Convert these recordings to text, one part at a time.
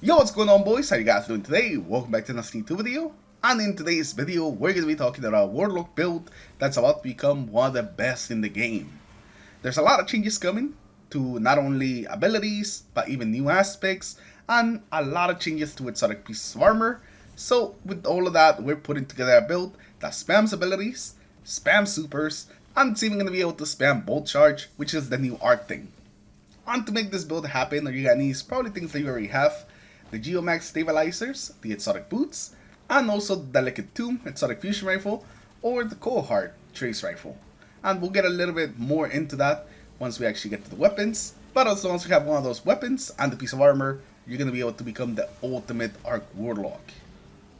Yo, what's going on, boys? How you guys doing today? Welcome back to another Sneak 2 video. And in today's video, we're going to be talking about a Warlock build that's about to become one of the best in the game. There's a lot of changes coming to not only abilities, but even new aspects, and a lot of changes to exotic pieces of armor. So with all of that, we're putting together a build that spams abilities, spams supers, and it's even going to be able to spam bolt charge, which is the new art thing. And to make this build happen, all you gotta need is probably things that you already have: the Geomag stabilizers, the exotic boots, and also the Delicate Tomb exotic fusion rifle, or the Cohort trace rifle. And we'll get a little bit more into that once we actually get to the weapons. But also once we have one of those weapons and the piece of armor, you're gonna be able to become the ultimate Arc Warlock.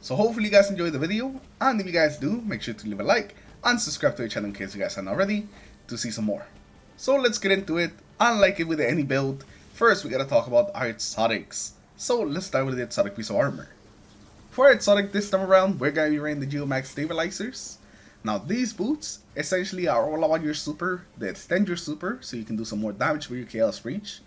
So hopefully you guys enjoyed the video, and if you guys do, make sure to leave a like and subscribe to the channel in case you guys haven't already to see some more. So let's get into it. Unlike it with any build, first we gotta talk about our exotics. So let's start with the exotic piece of armor. For our exotic this time around, we're gonna be running the Geomag stabilizers. Now these boots essentially are all about your super. They extend your super so you can do some more damage with your Chaos Reach.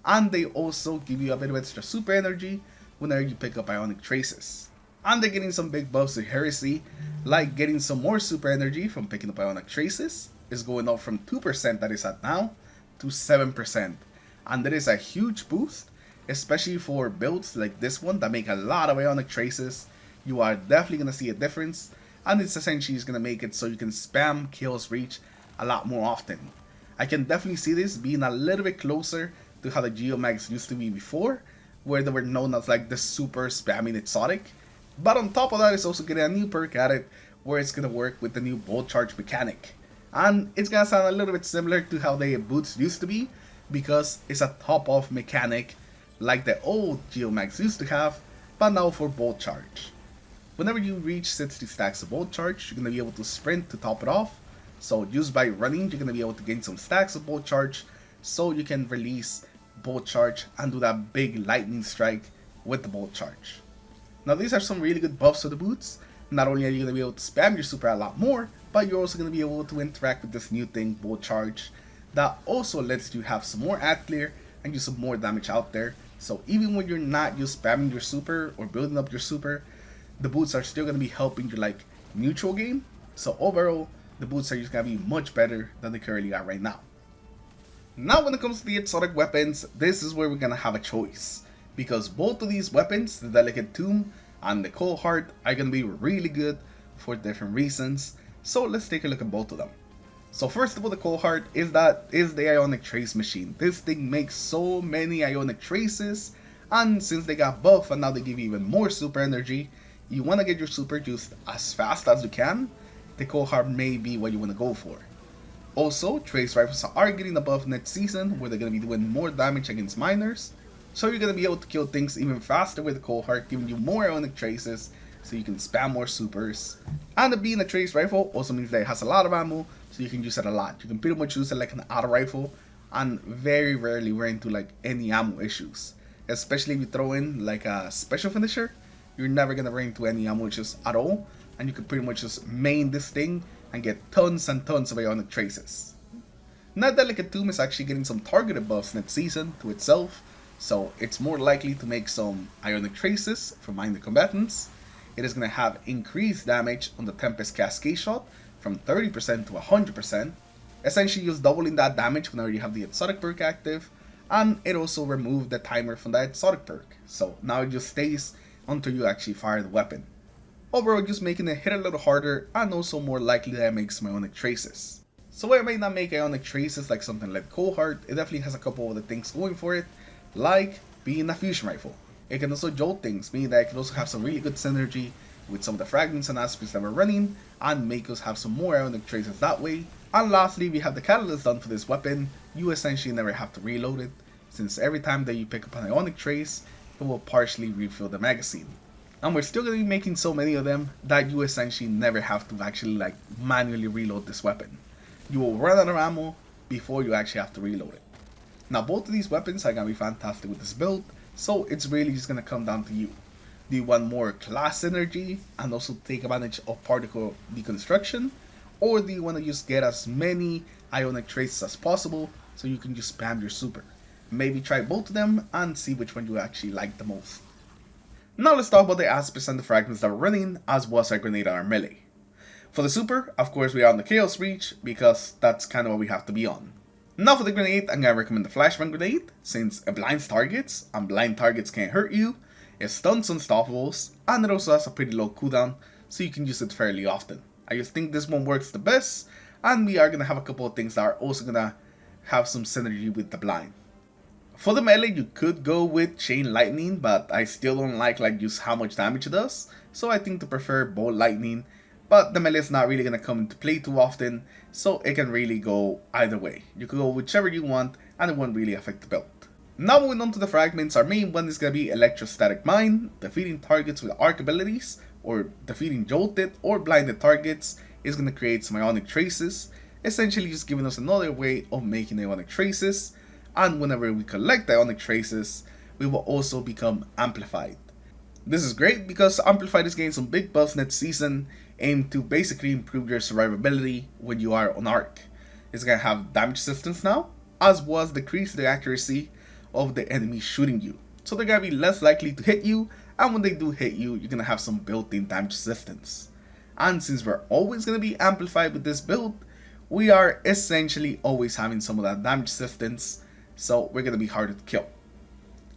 And they also give you a bit of extra super energy whenever you pick up Ionic Traces. And they're getting some big buffs to Heresy, like getting some more super energy from picking up Ionic Traces. Is going up from 2% that is at now to 7%. And that is a huge boost, especially for builds like this one that make a lot of Ionic Traces. You are definitely going to see a difference, and it's essentially going to make it so you can spam Chaos Reach a lot more often. I can definitely see this being a little bit closer to how the Geomags used to be before, where they were known as like the super spamming exotic. But on top of that, it's also getting a new perk added where it's going to work with the new bolt charge mechanic. And it's gonna sound a little bit similar to how the boots used to be, because it's a top-off mechanic like the old Geomags used to have, but now for bolt charge. Whenever you reach 60 stacks of bolt charge, you're gonna be able to sprint to top it off. So just by running, you're gonna be able to gain some stacks of bolt charge, so you can release bolt charge and do that big lightning strike with the bolt charge. Now these are some really good buffs to the boots. Not only are you going to be able to spam your super a lot more, but you're also going to be able to interact with this new thing, Bolt Charge, that also lets you have some more ad clear and do some more damage out there. So even when you're not just spamming your super or building up your super, the boots are still going to be helping your like neutral game. So overall, the boots are just going to be much better than they currently are right now. Now when it comes to the exotic weapons, this is where we're going to have a choice, because both of these weapons, the Delicate Tomb and the Cohort, are going to be really good for different reasons. So let's take a look at both of them. So first of all, the Cohort is the Ionic Trace machine. This thing makes so many Ionic Traces, and since they got buffed and now they give you even more super energy, you want to get your super juiced as fast as you can, the Cohort may be what you want to go for. Also, Trace Rifles are getting a buff next season where they're going to be doing more damage against miners. So you're going to be able to kill things even faster with the Cohort, giving you more Ionic Traces so you can spam more supers. And it being a Trace Rifle also means that it has a lot of ammo, so you can use it a lot. You can pretty much use it like an auto rifle and very rarely run into like any ammo issues. Especially if you throw in like a special finisher, you're never going to run into any ammo issues at all. And you can pretty much just main this thing and get tons and tons of Ionic Traces. Now Delicate Tomb is actually getting some targeted buffs next season to itself, so it's more likely to make some Ionic Traces for minor combatants. It is going to have increased damage on the Tempest Cascade Shot from 30% to 100%, essentially just doubling that damage whenever you have the exotic perk active, and it also removed the timer from that exotic perk, so now it just stays until you actually fire the weapon. Overall, just making it hit a little harder and also more likely that it makes some Ionic Traces. So while it may not make Ionic Traces like something like Cohort, it definitely has a couple of the things going for it, like being a fusion rifle. It can also jolt things, meaning that it can also have some really good synergy with some of the fragments and aspects that we're running, and make us have some more Ionic Traces that way. And lastly, we have the catalyst done for this weapon. You essentially never have to reload it, since every time that you pick up an Ionic Trace, it will partially refill the magazine. And we're still going to be making so many of them that you essentially never have to actually like manually reload this weapon. You will run out of ammo before you actually have to reload it. Now both of these weapons are going to be fantastic with this build, so it's really just going to come down to you. Do you want more class energy and also take advantage of particle deconstruction, or do you want to just get as many Ionic Traces as possible so you can just spam your super? Maybe try both of them and see which one you actually like the most. Now let's talk about the aspects and the fragments that we're running, as well as our grenade and our melee. For the super, of course we are on the Chaos Reach, because that's kind of what we have to be on. Now for the grenade, I'm gonna recommend the Flashbang Grenade, since it blinds targets, and blind targets can't hurt you, it stuns unstoppables, and it also has a pretty low cooldown, so you can use it fairly often. I just think this one works the best, and we are gonna have a couple of things that are also gonna have some synergy with the blind. For the melee, you could go with Chain Lightning, but I still don't like just how much damage it does, so I think to prefer Bolt Lightning, but the melee is not really going to come into play too often, so it can really go either way. You could go whichever you want, and it won't really affect the build. Now moving on to the fragments, our main one is going to be Electrostatic Mine. Defeating targets with arc abilities, or defeating jolted or blinded targets is going to create some ionic traces, essentially just giving us another way of making ionic traces, and whenever we collect ionic traces, we will also become amplified. This is great because Amplified is getting some big buffs next season, aimed to basically improve your survivability when you are on arc. It's going to have damage resistance now, as well as decrease the accuracy of the enemy shooting you. So they're going to be less likely to hit you, and when they do hit you, you're going to have some built-in damage resistance. And since we're always going to be amplified with this build, we are essentially always having some of that damage resistance, so we're going to be harder to kill.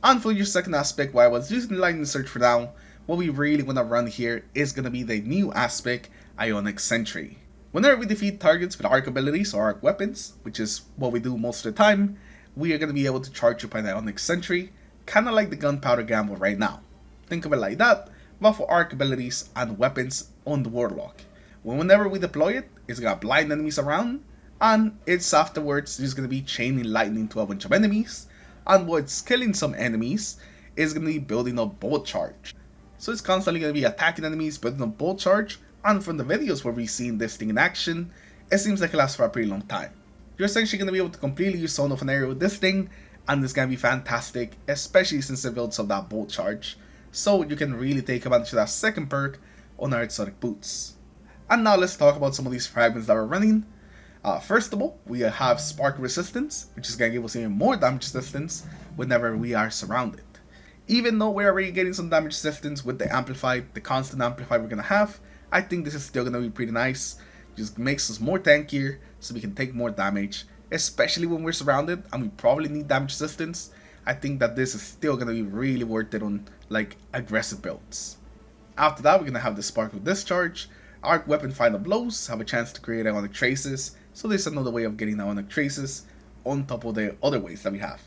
And for your second aspect, while I was using Lightning Surge for now, what we really want to run here is going to be the new aspect, Ionic Sentry. Whenever we defeat targets with arc abilities or arc weapons, which is what we do most of the time, we are going to be able to charge up an Ionic Sentry, kind of like the Gunpowder Gamble right now. Think of it like that, but for arc abilities and weapons on the Warlock. Whenever we deploy it, it's going to blind enemies around, and it's afterwards just going to be chaining lightning to a bunch of enemies, and what's killing some enemies is going to be building up Bolt Charge. So it's constantly going to be attacking enemies, building up Bolt Charge, and from the videos where we've seen this thing in action, it seems like it lasts for a pretty long time. You're essentially going to be able to completely use Zone of an Area with this thing, and it's going to be fantastic, especially since it builds up that Bolt Charge, so you can really take advantage of that second perk on our exotic boots. And now let's talk about some of these fragments that we're running. First of all, we have Spark Resistance, which is going to give us even more damage resistance whenever we are surrounded. Even though we're already getting some damage resistance with the Amplified, the constant Amplified we're going to have, I think this is still going to be pretty nice. Just makes us more tankier so we can take more damage, especially when we're surrounded and we probably need damage resistance. I think that this is still going to be really worth it on aggressive builds. After that, we're going to have the Sparkle Discharge. Arc Weapon Final Blows have a chance to create Ionic Traces, so this is another way of getting Ionic Traces on top of the other ways that we have.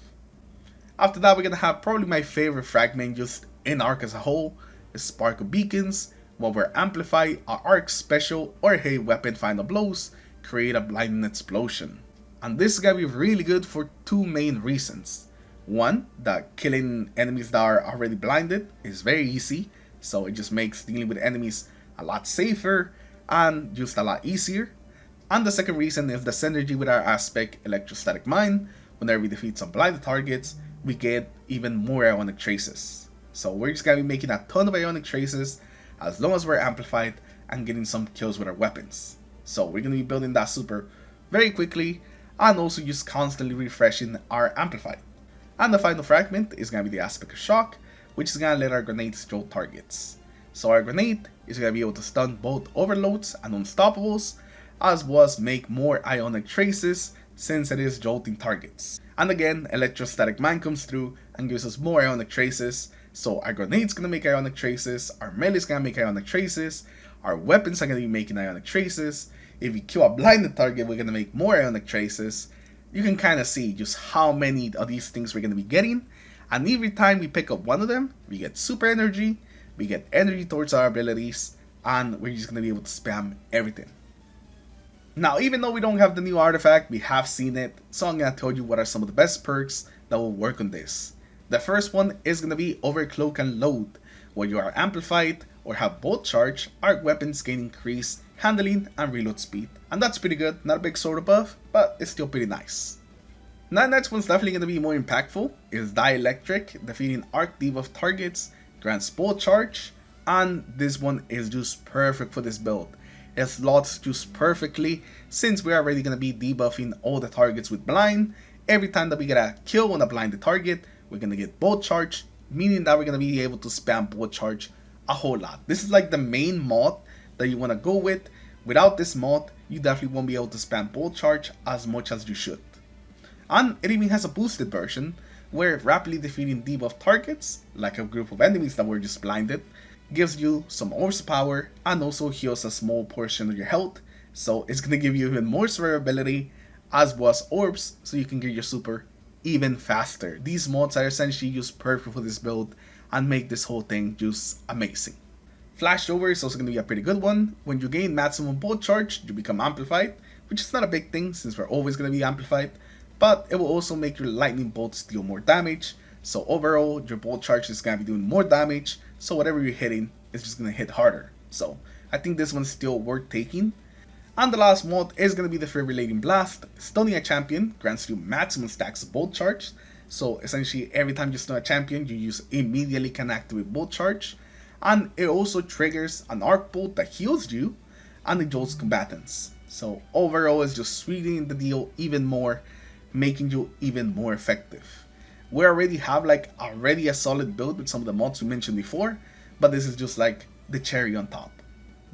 After that, we're going to have probably my favorite fragment just in Arc as a whole, is Sparkle Beacons. While we're amplified, our Arc Special or Hey Weapon Final Blows create a blinding explosion. And this is going to be really good for two main reasons. One, that killing enemies that are already blinded is very easy, so it just makes dealing with enemies a lot safer and just a lot easier. And the second reason is the synergy with our aspect Electrostatic Mine. Whenever we defeat some blinded targets, we get even more Ionic Traces. So we're just going to be making a ton of Ionic Traces as long as we're amplified and getting some kills with our weapons. So we're going to be building that super very quickly and also just constantly refreshing our amplified. And the final fragment is going to be the aspect of Shock, which is going to let our grenades jolt targets. So our grenade is going to be able to stun both overloads and unstoppables, as well as make more Ionic Traces since it is jolting targets. And again, Electrostatic Mine comes through and gives us more Ionic Traces, so our grenade's going to make Ionic Traces, our melee's going to make Ionic Traces, our weapons are going to be making Ionic Traces. If we kill a blinded target, we're going to make more Ionic Traces. You can kind of see just how many of these things we're going to be getting, and every time we pick up one of them, we get super energy, we get energy towards our abilities, and we're just going to be able to spam everything. Now, even though we don't have the new artifact, we have seen it, so I'm going to tell you what are some of the best perks that will work on this. The first one is going to be Overcloak and Load. When you are amplified or have Bolt Charge, arc weapons gain increased handling and reload speed. And that's pretty good, not a big sort of buff, but it's still pretty nice. Now, the next one's definitely going to be more impactful, is Dielectric. Defeating arc debuff targets grants Bolt Charge, and this one is just perfect for this build. It slots just perfectly since we're already going to be debuffing all the targets with blind. Every time that we get a kill on a blinded target, we're going to get Bolt Charge meaning that we're going to be able to spam bolt charge a whole lot. This is like the main mod that you want to go with. Without this mod, you definitely won't be able to spam bolt charge as much as you should. And it even has a boosted version where rapidly defeating debuff targets, like a group of enemies that were just blinded, gives you some orbs power and also heals a small portion of your health, so it's going to give you even more survivability as well as orbs, so you can get your super even faster. These mods are essentially just perfect for this build and make this whole thing just amazing. Flashover is also going to be a pretty good one. When you gain maximum bolt charge, you become amplified, which is not a big thing since we're always going to be amplified, but it will also make your lightning bolts deal more damage, so overall your bolt charge is going to be doing more damage, so whatever you're hitting is just going to hit harder. So I think this one's still worth taking. And the last mod is going to be the Fibrillating Blast. Stunning a champion grants you maximum stacks of bolt charge, so essentially every time you stun a champion you immediately can activate bolt charge, and it also triggers an arc bolt that heals you and it jolts combatants. So overall it's just sweetening the deal even more, making you even more effective. We already have like a solid build with some of the mods we mentioned before, but this is just like the cherry on top.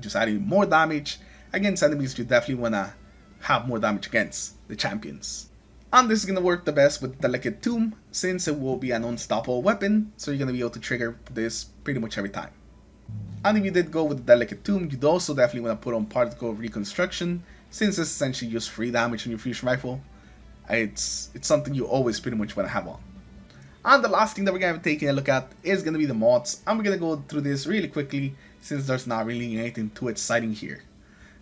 Just adding more damage against enemies you definitely want to have more damage against, the champions. And this is going to work the best with Delicate Tomb, since it will be an unstoppable weapon, so you're going to be able to trigger this pretty much every time. And if you did go with the Delicate Tomb, you'd also definitely want to put on Particle Reconstruction, since it's essentially just free damage on your fusion rifle. It's something you always pretty much want to have on. And the last thing that we're going to be taking a look at is going to be the mods, and we're going to go through this really quickly since there's not really anything too exciting here.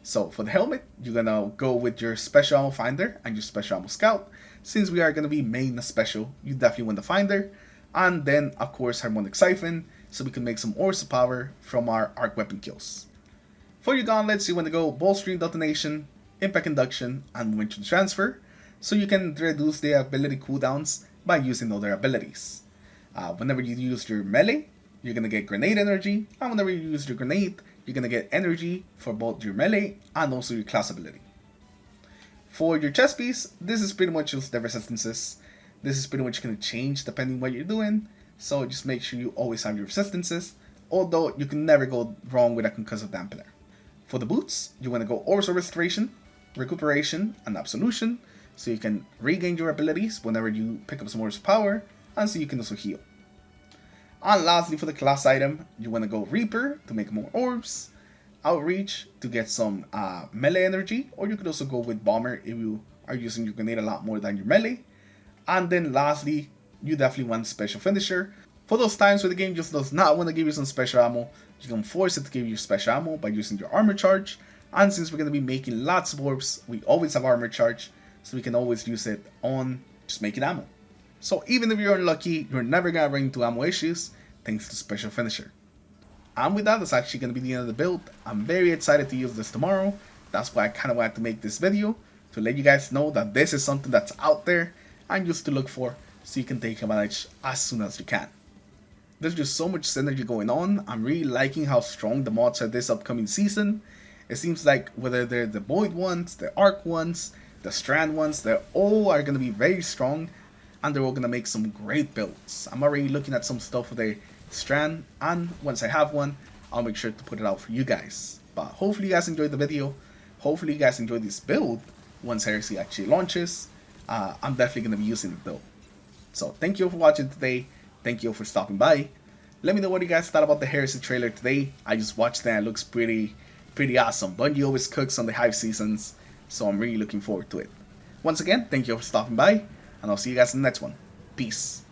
So for the helmet, you're going to go with your Special Ammo Finder and your Special Ammo Scout. Since we are going to be main a special, you definitely want the Finder. And then of course Harmonic Siphon, so we can make some Orbs of Power from our arc weapon kills. For your gauntlets, you want to go Bowstring Detonation, Impact Induction, and Momentum Transfer, so you can reduce the ability cooldowns by using other abilities. Whenever you use your melee, you're going to get grenade energy, and whenever you use your grenade, you're going to get energy for both your melee and also your class ability. For your chest piece, this is pretty much just the resistances. This is pretty much going to change depending what you're doing, so just make sure you always have your resistances, although you can never go wrong with a concussive dampener. For the boots, you want to go Orbs of Restoration, Recuperation, and Absolution, so you can regain your abilities whenever you pick up some Orbs of Power, and so you can also heal. And lastly, for the class item, you want to go Reaper to make more orbs, Outreach to get some melee energy, or you could also go with Bomber if you are using your grenade a lot more than your melee. And then lastly, you definitely want Special Finisher. For those times where the game just does not want to give you some special ammo, you can force it to give you special ammo by using your Armor Charge. And since we're going to be making lots of orbs, we always have Armor Charge, so we can always use it on just making ammo. So even if you're unlucky, you're never going to run into ammo issues thanks to Special Finisher. And with that, that's actually going to be the end of the build. I'm very excited to use this tomorrow. That's why I kind of wanted to make this video, to let you guys know that this is something that's out there and just to look for, so you can take advantage as soon as you can. There's just so much synergy going on. I'm really liking how strong the mods are this upcoming season. It seems like whether they're the Void ones, the Arc ones, the Strand ones, they all are going to be very strong, and they're all going to make some great builds. I'm already looking at some stuff for the Strand, and once I have one, I'll make sure to put it out for you guys. But hopefully you guys enjoyed the video. Hopefully you guys enjoyed this build. Once Heresy actually launches, I'm definitely going to be using it though. So thank you for watching today. Thank you for stopping by. Let me know what you guys thought about the Heresy trailer today. I just watched it and it looks pretty awesome. Bungie always cooks on the Hive seasons, so I'm really looking forward to it. Once again, thank you for stopping by, and I'll see you guys in the next one. Peace.